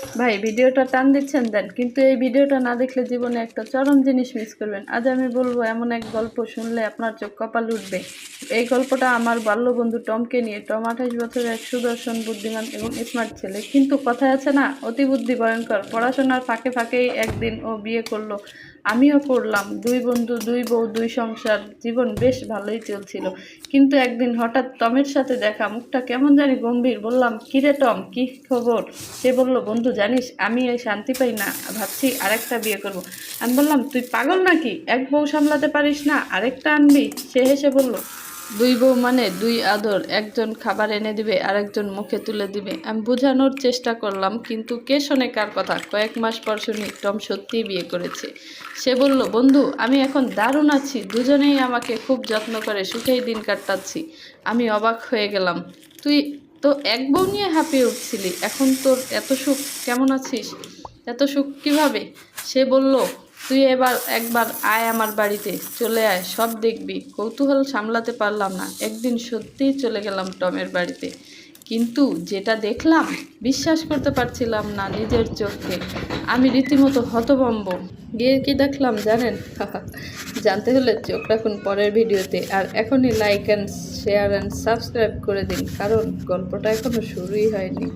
ভাই ভিডিওটা টান দিচ্ছেন দেন, কিন্তু এই ভিডিওটা না দেখলে জীবনে একটা চরম জিনিস মিস করবেন। আজ আমি বলবো এমন এক গল্প শুনলে আপনার চোখ কপাল উঠবে। এই গল্পটা আমার বাল্যবন্ধু টমকে নিয়ে। টম 28 বছরের এক সুদর্শন, বুদ্ধিমান এবং স্মার্ট ছেলে, কিন্তু কথায় আছে না, অতি বুদ্ধি ভয়ঙ্কর। পড়াশোনার ফাঁকে ফাঁকেই একদিন ও বিয়ে করলো, আমিও করলাম। 2 বন্ধু, 2 বউ, 2 সংসার, জীবন বেশ ভালোই চলছিল। কিন্তু একদিন হঠাৎ টমের সাথে দেখা, মুখটা কেমন জানি গম্ভীর। বললাম, কিরে টম, কি খবর? সে বলল, বন্ধু জানিস আমি এই শান্তি পাই না, ভাবছি আরেকটা বিয়ে করব। আমি বললাম, তুই পাগল নাকি? এক বউ সামলাতে পারিস না, আরেকটা আনবি? সে হেসে বলল, 2 বউ মানে 2 আদর, একজন খাবার এনে দিবে আর একজন মুখে তুলে দিবে। আমি বোঝানোর চেষ্টা করলাম, কিন্তু কে শোনে কার কথা। কয়েক মাস পর শুনি টম সত্যিই বিয়ে করেছে। সে বলল, বন্ধু আমি এখন দারুণ আছি, দুজনেই আমাকে খুব যত্ন করে সুখেই দিন কাটাচ্ছি। আমি অবাক হয়ে গেলাম। তুই তো এক বউ নিয়ে হাঁপিয়ে উঠছিলি, এখন তোর এত সুখ? কেমন আছিস? এত সুখ কিভাবে? সে বলল, তুই একবার আয় আমার বাড়িতে, চলে আয়, সব দেখবি। কৌতূহল সামলাতে পারলাম না, একদিন সত্যিই চলে গেলাম টমের বাড়িতে। কিন্তু যেটা দেখলাম, বিশ্বাস করতে পারছিলাম না নিজের চোখে। আমি রীতিমতো হতভম্ব। গিয়ে কি দেখলাম জানেন? জানতে হলে চোখ রাখুন পরের ভিডিওতে। আর এখনই like and share and subscribe করে দিন, কারণ গল্পটা এখনো শুরুই হয়নি।